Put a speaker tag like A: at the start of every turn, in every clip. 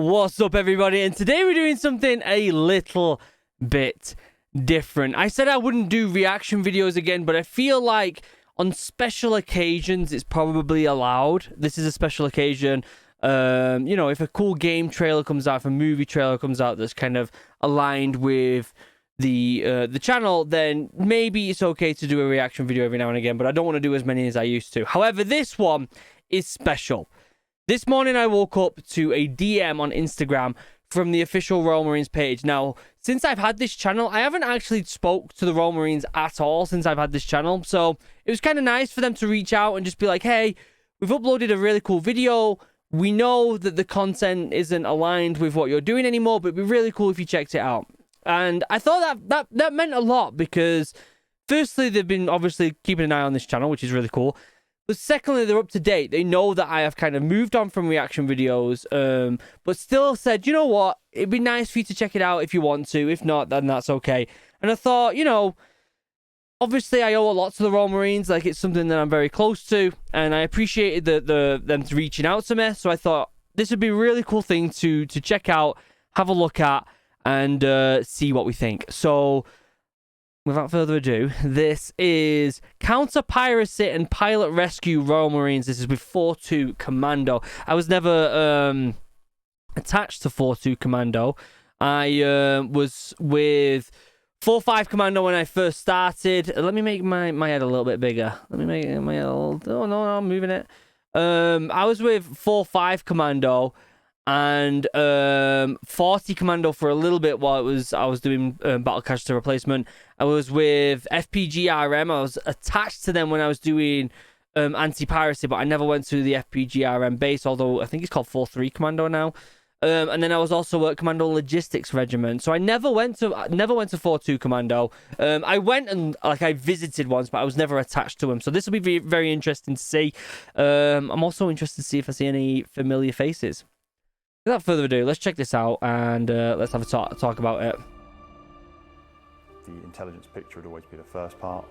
A: What's up, everybody? And today we're doing something a little bit different. I said I wouldn't do reaction videos again, but I feel like on special occasions it's probably allowed. This is a special occasion. You know, if a cool game trailer comes out, if a movie trailer comes out that's kind of aligned with the channel, then maybe it's okay to do a reaction video every now and again, but I don't want to do as many as I used to. However, this one is special. This morning I woke up to a DM on Instagram from the official Royal Marines page. Now, since I've had this channel, I haven't actually spoke to the Royal Marines at all since I've had this channel. So it was kind of nice for them to reach out and just be like, hey, we've uploaded a really cool video. We know that the content isn't aligned with what you're doing anymore, but it'd be really cool if you checked it out. And I thought that meant a lot because firstly, they've been obviously keeping an eye on this channel, which is really cool. But secondly, they're up to date. They know that I have kind of moved on from reaction videos, but still said, you know what? It'd be nice for you to check it out if you want to. If not, then that's okay. And I thought, you know, obviously I owe a lot to the Royal Marines. Like, it's something that I'm very close to, and I appreciated them reaching out to me. So I thought this would be a really cool thing to check out, have a look at, and see what we think. So without further ado, this is Counter-Piracy and Pilot Rescue Royal Marines. This is with 4-2 Commando. I was never attached to 4-2 Commando. I was with 4-5 Commando when I first started. Let me make my head a little bit bigger. Let me make my head a little... Oh, no, I'm moving it. I was with 4-5 Commando and 40 Commando for a little bit while I was doing Battle Casualty Replacement. I was with FPGRM. I was attached to them when I was doing Anti-piracy, but I never went to the FPGRM base, although I think it's called 4-3 Commando now. And then I was also at Commando Logistics Regiment. So I never went to 4-2 Commando. I went and I visited once, but I was never attached to them. So this will be very interesting to see. I'm also interested to see if I see any familiar faces. Without further ado, let's check this out and let's have a talk about it.
B: The intelligence picture would always be the first part.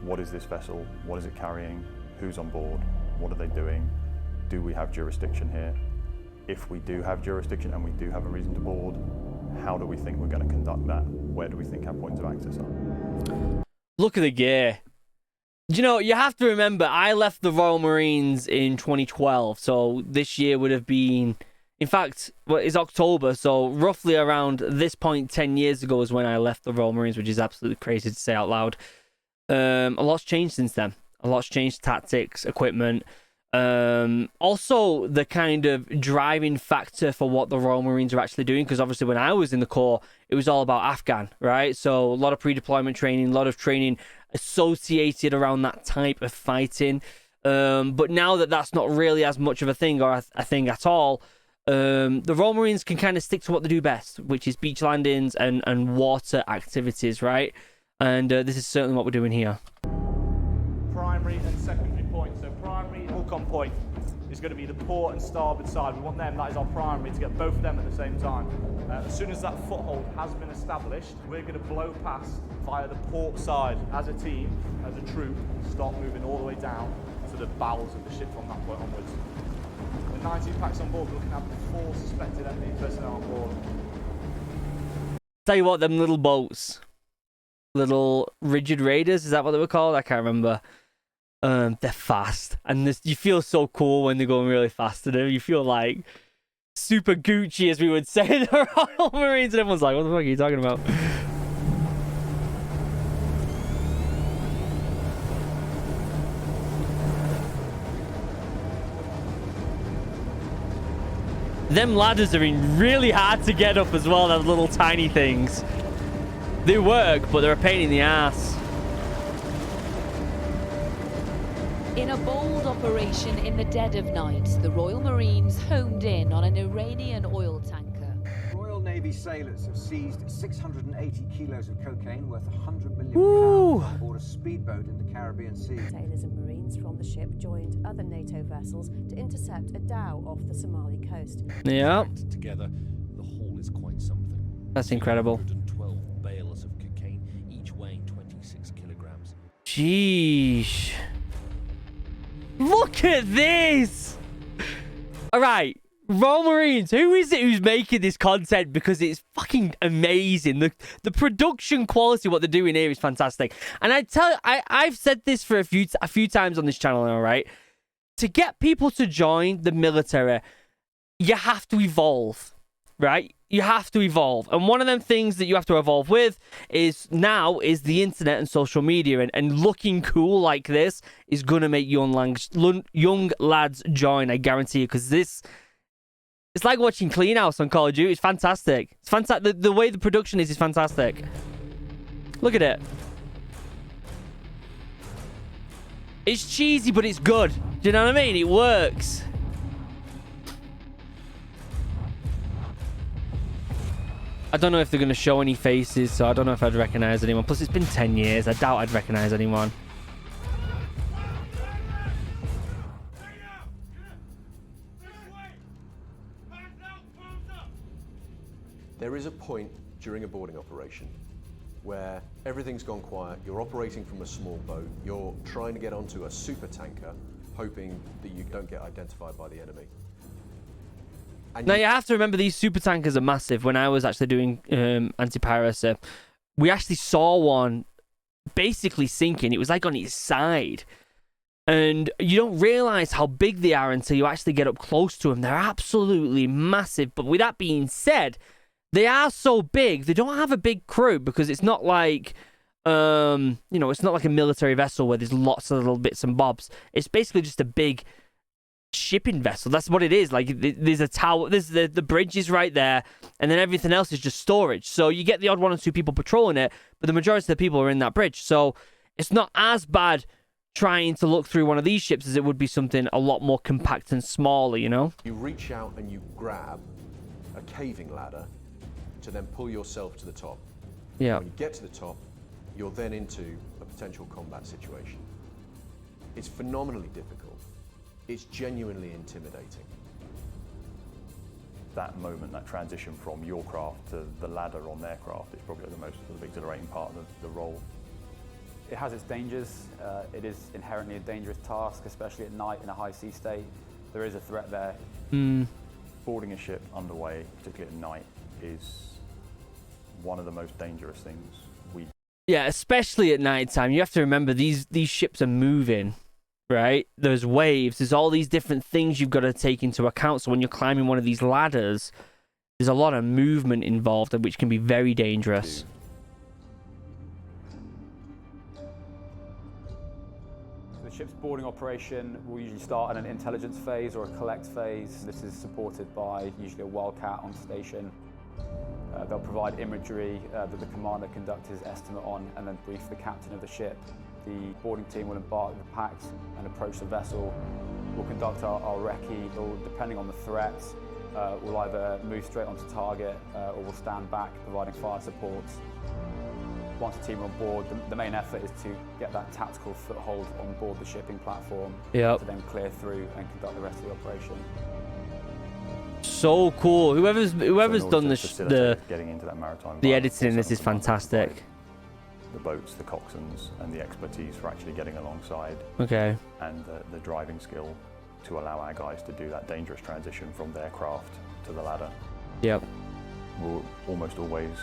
B: What is this vessel? What is it carrying? Who's on board? What are they doing? Do we have jurisdiction here? If we do have jurisdiction and we do have a reason to board, how do we think we're going to conduct that? Where do we think our points of access are?
A: Look at the gear. You know, you have to remember, I left the Royal Marines in 2012, so this year would have been... In fact, well, it's October, so roughly around this point 10 years ago is when I left the Royal Marines, which is absolutely crazy to say out loud. A lot's changed since then. A lot's changed, tactics, equipment. Also, the kind of driving factor for what the Royal Marines are actually doing, because obviously when I was in the Corps, it was all about Afghan, right? So a lot of pre-deployment training, a lot of training associated around that type of fighting. But now that that's not really as much of a thing, or a thing at all, the Royal Marines can kind of stick to what they do best, which is beach landings and water activities, right? And this is certainly what we're doing here.
C: Primary and secondary points. So primary hook on point is going to be the port and starboard side. We want them, that is our primary, to get both of them at the same time. As soon as that foothold has been established, we're going to blow past via the port side as a team, as a troop, start moving all the way down to the bowels of the ship from that point onwards. 19 packs on board, we're looking at 4 suspected enemy personnel on board.
A: Tell you what, them little boats, little rigid raiders, is that what they were called? I can't remember. They're fast, and you feel so cool when they're going really fast to them. You feel like super Gucci, as we would say in the Royal Marines, and everyone's like, what the fuck are you talking about? Them ladders are really hard to get up as well, those little tiny things. They work, but they're a pain in the ass.
D: In a bold operation in the dead of night, the Royal Marines homed in on an Iranian oil tanker.
E: Royal Navy sailors have seized 680 kilos of cocaine worth £100 million on board a speedboat in the Caribbean Sea.
F: Sailors and Marines from the ship joined other NATO vessels to intercept a dhow off the Somali coast.
A: Yeah.
G: Together, the haul is quite something.
A: That's incredible.
G: 112 bales of cocaine, each weighing 26 kilograms.
A: Jeez. Look at this! Alright, Royal Marines, who is it who's making this content? Because it's fucking amazing. The production quality, what they're doing here is fantastic. And I've said this for a few times on this channel now, right? To get people to join the military, you have to evolve, right? You have to evolve. And one of them things that you have to evolve with is the internet and social media. And looking cool like this is going to make young lads join, I guarantee you. Because it's like watching Clean House on Call of Duty. It's fantastic. It's fantastic. The way the production is fantastic. Look at it. It's cheesy, but it's good. Do you know what I mean? It works. I don't know if they're going to show any faces, so I don't know if I'd recognize anyone. Plus, it's been 10 years. I doubt I'd recognize anyone.
H: There is a point during a boarding operation where everything's gone quiet, you're operating from a small boat, you're trying to get onto a super tanker, hoping that you don't get identified by the enemy. And
A: now, you have to remember these super tankers are massive. When I was actually doing anti-piracy, we actually saw one basically sinking. It was like on its side. And you don't realize how big they are until you actually get up close to them. They're absolutely massive. But with that being said, they are so big, they don't have a big crew because it's not like, it's not like a military vessel where there's lots of little bits and bobs. It's basically just a big shipping vessel. That's what it is. Like, there's a tower, there's the bridge is right there, and then everything else is just storage. So you get the odd one or two people patrolling it, but the majority of the people are in that bridge. So it's not as bad trying to look through one of these ships as it would be something a lot more compact and smaller, you know?
H: you reach out and you grab a caving ladder to then pull yourself to the top.
A: Yeah.
H: When you get to the top, you're then into a potential combat situation. It's phenomenally difficult. It's genuinely intimidating.
B: That moment, that transition from your craft to the ladder on their craft is probably the most sort of exhilarating part of the role.
I: It has its dangers. It is inherently a dangerous task, especially at night in a high sea state. There is a threat there.
B: Boarding a ship underway, particularly at night, is one of the most dangerous things we do.
A: Yeah, especially at nighttime. You have to remember these ships are moving, right? There's waves. There's all these different things you've got to take into account. So when you're climbing one of these ladders, there's a lot of movement involved, which can be very dangerous.
I: The ship's boarding operation will usually start in an intelligence phase or a collect phase. This is supported by usually a wildcat on station. They'll provide imagery that the commander conducts his estimate on and then brief the captain of the ship. The boarding team will embark the packs and approach the vessel. We'll conduct our recce, or depending on the threat, we'll either move straight onto target or we'll stand back providing fire support. Once the team are on board, the main effort is to get that tactical foothold on board the shipping platform to then clear through and conduct the rest of the operation.
A: So cool. Whoever's done
B: getting into that maritime
A: the editing in this is fantastic.
B: The boats, the coxswains, and the expertise for actually getting alongside.
A: Okay.
B: And the driving skill to allow our guys to do that dangerous transition from their craft to the ladder.
A: Yep.
B: We'll almost always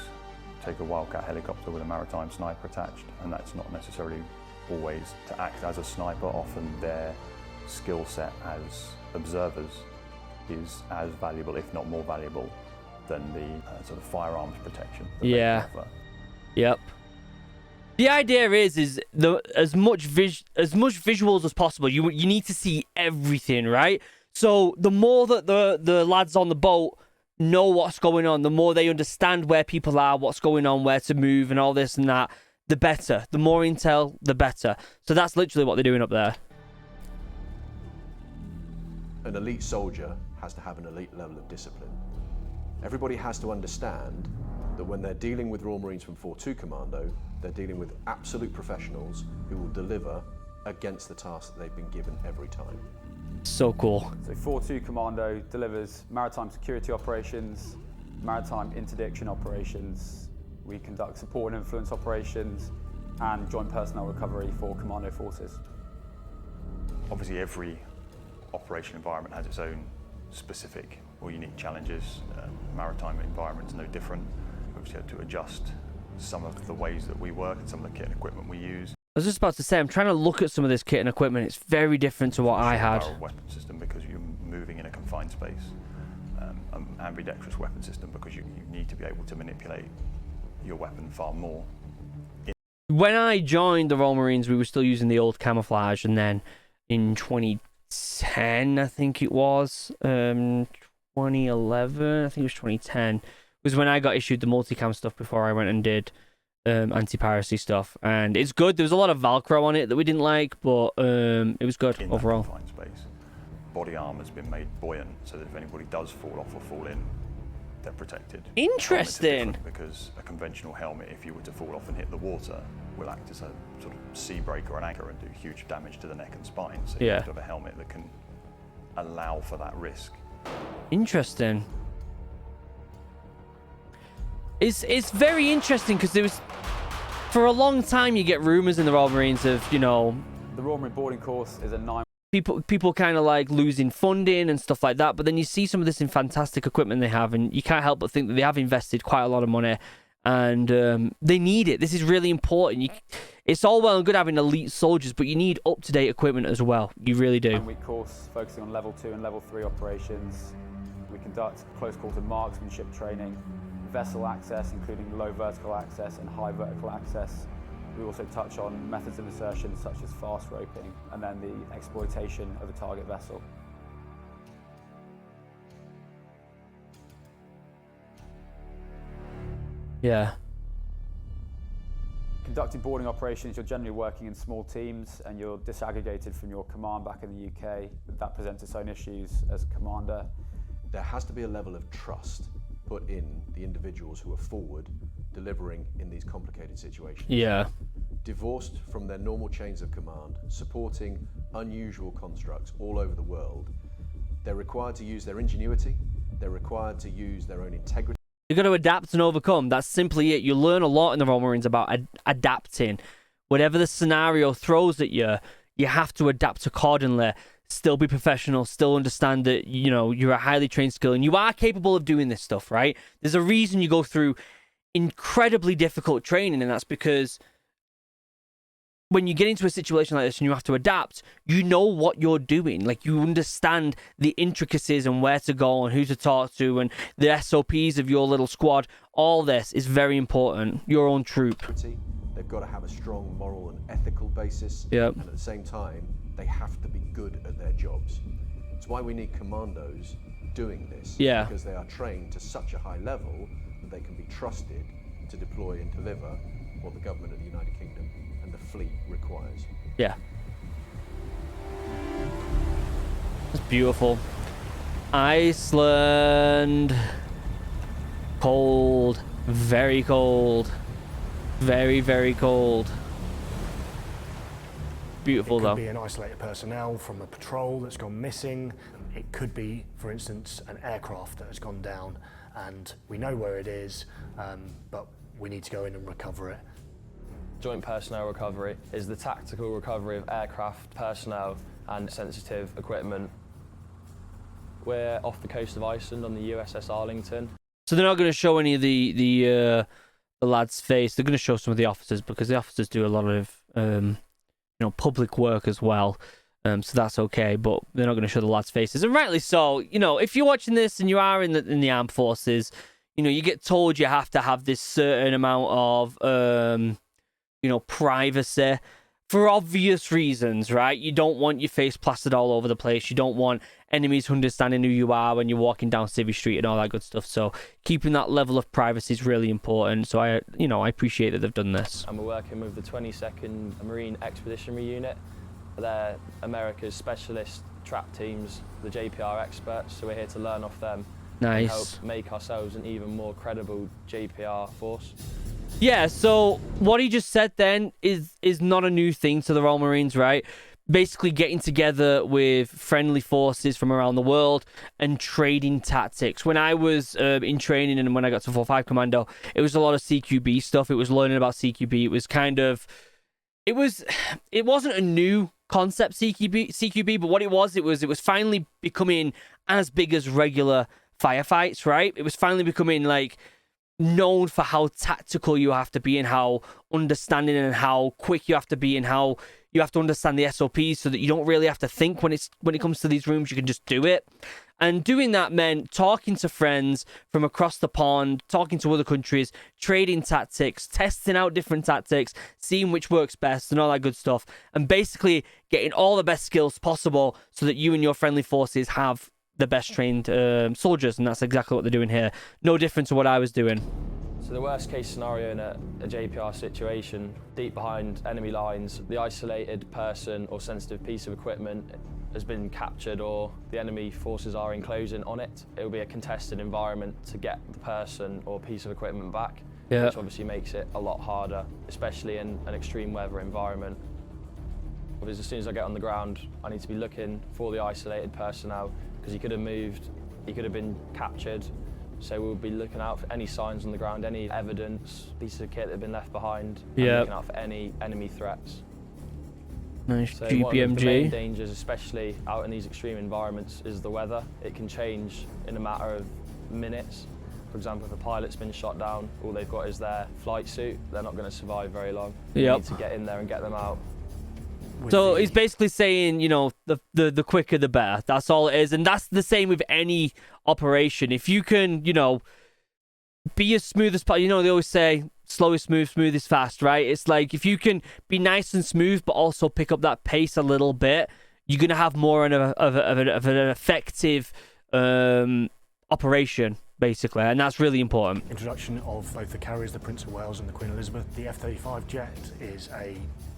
B: take a Wildcat helicopter with a maritime sniper attached, and that's not necessarily always to act as a sniper. Often their skill set as observers is as valuable, if not more valuable, than the sort of firearms protection that they can offer.
A: Yep. The idea is as much visuals as possible. You need to see everything, right? So the more that the lads on the boat know what's going on, the more they understand where people are, what's going on, where to move, and all this and that, the better. The more intel, the better. So that's literally what they're doing up there.
H: An elite soldier has to have an elite level of discipline. Everybody has to understand that when they're dealing with Royal Marines from 4-2 Commando, they're dealing with absolute professionals who will deliver against the task that they've been given every time.
A: So cool.
I: So 4-2 Commando delivers maritime security operations, maritime interdiction operations. We conduct support and influence operations and joint personnel recovery for commando forces.
B: Obviously every operation environment has its own specific or unique challenges. Maritime environment's no different. We've obviously had to adjust some of the ways that we work and some of the kit and equipment we use.
A: I was just about to say, I'm trying to look at some of this kit and equipment. It's very different to what I had.
B: Weapon system because you're moving in a confined space. Ambidextrous weapon system because you need to be able to manipulate your weapon far more.
A: When I joined the Royal Marines, we were still using the old camouflage, and then in 2010, I think it was, 2011, I think it was 2010, was when I got issued the multicam stuff before I went and did anti-piracy stuff. And it's good. There was a lot of Velcro on it that we didn't like, but it was good
B: in
A: overall.
B: That confined space. Body armor has been made buoyant so that if anybody does fall off or fall in, they're protected.
A: Interesting.
B: Because a conventional helmet, if you were to fall off and hit the water, will act as a sort of sea break or an anchor and do huge damage to the neck and spine. So you have to have a helmet that can allow for that risk.
A: Interesting. It's very interesting because there was, for a long time, you get rumors in the Royal Marines of, you know,
I: the Royal Marine boarding course is a 9.
A: People kind of like losing funding and stuff like that, but then you see some of this in fantastic equipment they have, and you can't help but think that they have invested quite a lot of money, and they need it. This is really important. It's all well and good having elite soldiers, but you need up-to-date equipment as well. You really do.
I: 9-week course focusing on level 2 and level 3 operations. We conduct close quarter marksmanship training, vessel access, including low vertical access and high vertical access. We also touch on methods of insertion such as fast roping and then the exploitation of a target vessel.
A: Yeah.
I: Conducting boarding operations, you're generally working in small teams and you're disaggregated from your command back in the UK. That presents its own issues as a commander.
H: There has to be a level of trust put in the individuals who are forward delivering in these complicated situations.
A: Yeah.
H: Divorced from their normal chains of command, supporting unusual constructs all over the world, they're required to use their ingenuity, they're required to use their own integrity.
A: You've got to adapt and overcome. That's simply it. You learn a lot in the Royal Marines about adapting. Whatever the scenario throws at you, you have to adapt accordingly. Still be professional, still understand that, you know, you're a highly trained skill and you are capable of doing this stuff, right? There's a reason you go through incredibly difficult training, and that's because when you get into a situation like this and you have to adapt, you know what you're doing. Like, you understand the intricacies and where to go and who to talk to and the SOPs of your little squad. All this is very important. Your own troop.
H: They've got to have a strong moral and ethical basis.
A: Yep.
H: And at the same time, they have to be good at their jobs. It's why we need commandos doing this.
A: Yeah.
H: Because they are trained to such a high level that they can be trusted to deploy and deliver what the government of the United Kingdom and the fleet requires.
A: Yeah. It's beautiful. Iceland. Cold. Very cold. Very, very cold. Beautiful, though.
J: It could be an isolated personnel from a patrol that's gone missing. It could be, for instance, an aircraft that has gone down and we know where it is, but we need to go in and recover it.
K: Joint personnel recovery is the tactical recovery of aircraft, personnel and sensitive equipment. We're off the coast of Iceland on the USS Arlington.
A: So they're not going to show any of the lad's face. They're going to show some of the officers because the officers do a lot of public work as well. So that's okay, but they're not going to show the lads' faces, and rightly so. You know, if you're watching this and you are in the armed forces, you know, you get told you have to have this certain amount of privacy for obvious reasons, right? You don't want your face plastered all over the place. You don't want enemies understanding who you are when you're walking down Civvy Street and all that good stuff. So keeping that level of privacy is really important. So I appreciate that they've done this.
K: And we're working with the 22nd Marine Expeditionary Unit. They're America's specialist trap teams, the JPR experts. So we're here to learn off them.
A: Nice.
K: And help make ourselves an even more credible JPR force.
A: Yeah, so what he just said then is not a new thing to the Royal Marines, right? Basically getting together with friendly forces from around the world and trading tactics. When I was in training and when I got to 4-5 Commando, it was a lot of CQB stuff. It was learning about CQB. It was it wasn't a new concept, CQB, but what it was finally becoming as big as regular firefights, right? It was finally becoming like known for how tactical you have to be and how understanding and how quick you have to be and how you have to understand the SOPs so that you don't really have to think when it comes to these rooms. You can just do it. And doing that meant talking to friends from across the pond, talking to other countries, trading tactics, testing out different tactics, seeing which works best and all that good stuff, and basically getting all the best skills possible so that you and your friendly forces have the best trained soldiers. And that's exactly what they're doing here. No different to what I was doing.
K: So the worst case scenario in a JPR situation, deep behind enemy lines, the isolated person or sensitive piece of equipment has been captured or the enemy forces are enclosing on it. It will be a contested environment to get the person or piece of equipment back, which obviously makes it a lot harder, especially in an extreme weather environment. Because as soon as I get on the ground, I need to be looking for the isolated personnel because he could have moved, he could have been captured. So we'll be looking out for any signs on the ground, any evidence, pieces of kit that have been left behind, and looking out for any enemy threats.
A: Nice.
K: So
A: GPMG.
K: one of the main dangers, especially out in these extreme environments, is the weather. It can change in a matter of minutes. For example, if a pilot's been shot down, all they've got is their flight suit, they're not going to survive very long. You need to get in there and get them out.
A: So he's basically saying, you know, the quicker the better. That's all it is. And that's the same with any operation. If you can, you know, be as smooth as possible. You know, they always say, slow is smooth, smooth is fast, right? It's like, if you can be nice and smooth, but also pick up that pace a little bit, you're going to have more of an effective operation, basically. And that's really important.
J: Introduction of both the carriers, the Prince of Wales and the Queen Elizabeth. The F-35 jet is a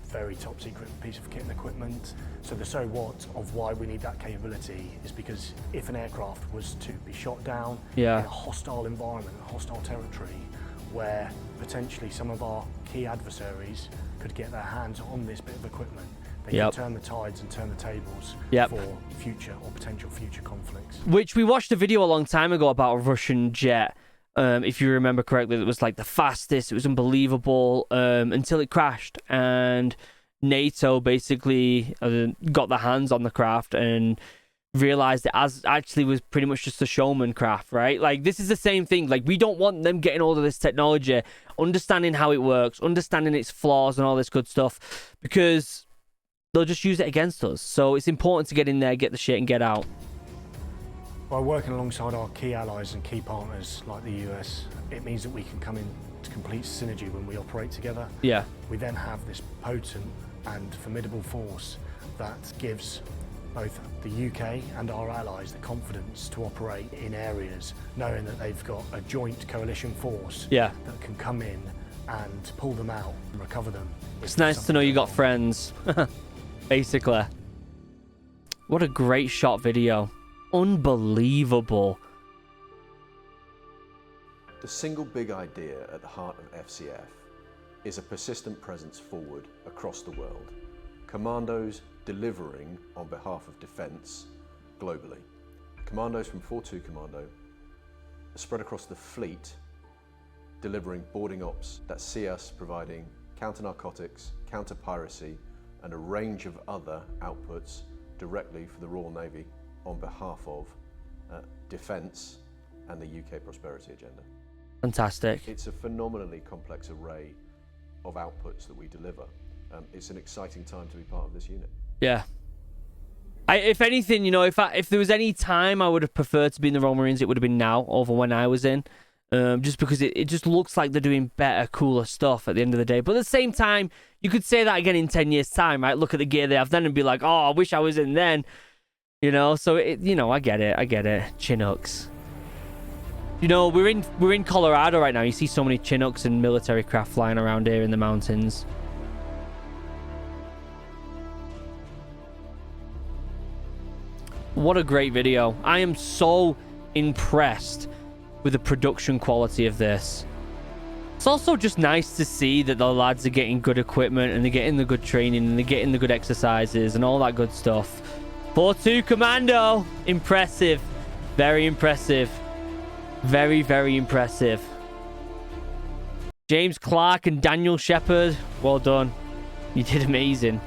J: very top secret piece of kit and equipment. So the so what of why we need that capability is because if an aircraft was to be shot down in a hostile environment, a hostile territory, where potentially some of our key adversaries could get their hands on this bit of equipment, they can turn the tides and turn the tables for future or potential future conflicts. Which
A: we watched a video a long time ago about a Russian jet. If you remember correctly, it was like the fastest, it was unbelievable, until it crashed, and NATO basically got their hands on the craft and realized it as actually was pretty much just a showman craft, right? Like, this is the same thing. Like, we don't want them getting all of this technology, understanding how it works, understanding its flaws and all this good stuff, because they'll just use it against us. So it's important to get in there, get the shit and get out.
J: By working alongside our key allies and key partners like the US, it means that we can come in to complete synergy when we operate together.
A: Yeah.
J: We then have this potent and formidable force that gives both the UK and our allies the confidence to operate in areas, knowing that they've got a joint coalition force that can come in and pull them out and recover them.
A: It's nice to know you got friends, basically. What a great shot video. Unbelievable.
H: The single big idea at the heart of FCF is a persistent presence forward across the world. Commandos delivering on behalf of defence globally. Commandos from 4-2 Commando are spread across the fleet, delivering boarding ops that see us providing counter-narcotics, counter-piracy and a range of other outputs directly for the Royal Navy on behalf of defence and the UK prosperity agenda.
A: Fantastic.
H: It's a phenomenally complex array of outputs that we deliver. It's an exciting time to be part of this unit.
A: Yeah. If anything, you know, if there was any time I would have preferred to be in the Royal Marines, it would have been now over when I was in. Just because it just looks like they're doing better, cooler stuff at the end of the day. But at the same time, you could say that again in 10 years' time, right? Look at the gear they have then and be like, oh, I wish I was in then. You know, so you know, I get it. Chinooks. You know, we're in Colorado right now. You see so many Chinooks and military craft flying around here in the mountains. What a great video. I am so impressed with the production quality of this. It's also just nice to see that the lads are getting good equipment and they're getting the good training and they're getting the good exercises and all that good stuff. 4-2 Commando. Impressive. Very impressive. Very, very impressive. James Clark and Daniel Shepard. Well done. You did amazing.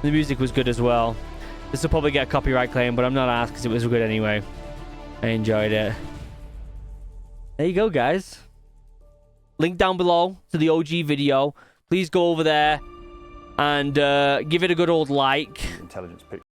A: The music was good as well. This will probably get a copyright claim, but I'm not asked because it was good anyway. I enjoyed it. There you go, guys. Link down below to the OG video. Please go over there and give it a good old like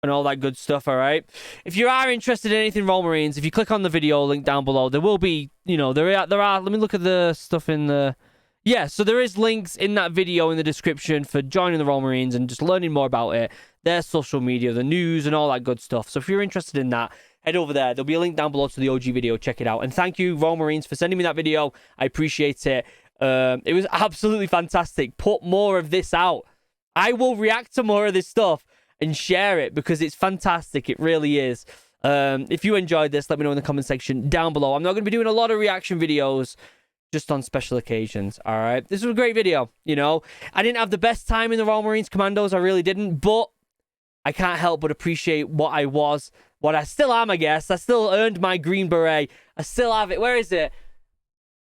A: and all that good stuff, all right? If you are interested in anything Royal Marines, if you click on the video link down below, there will be, you know, there are, let me look at the stuff in the... Yeah, so there is links in that video in the description for joining the Royal Marines and just learning more about it, their social media, the news, and all that good stuff. So if you're interested in that, head over there. There'll be a link down below to the OG video. Check it out. And thank you, Royal Marines, for sending me that video. I appreciate it. It was absolutely fantastic. Put more of this out. I will react to more of this stuff and share it because it's fantastic. It really is. If you enjoyed this, let me know in the comment section down below. I'm not going to be doing a lot of reaction videos, just on special occasions, all right? This was a great video, you know? I didn't have the best time in the Royal Marines Commandos, I really didn't, but I can't help but appreciate what I was, what I still am, I guess. I still earned my green beret. I still have it. Where is it?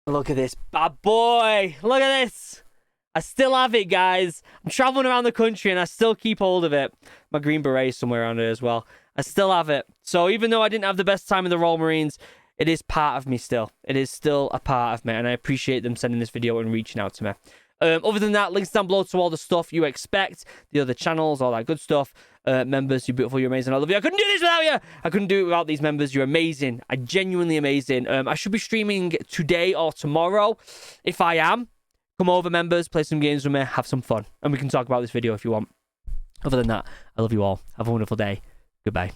A: Look at this bad boy. Look at this. I still have it, guys. I'm traveling around the country and I still keep hold of it. My green beret is somewhere around it as well. I still have it. So even though I didn't have the best time in the Royal Marines, it is part of me still. It is still a part of me, and I appreciate them sending this video and reaching out to me. Other than that, links down below to all the stuff you expect, the other channels, all that good stuff. Members, you're beautiful, you're amazing, I love you. I couldn't do this without you. I couldn't do it without these members. You're amazing. I'm genuinely amazing. I should be streaming today or tomorrow. If I am, come over, members, play some games with me, have some fun, and we can talk about this video if you want. Other than that, I love you all. Have a wonderful day. Goodbye.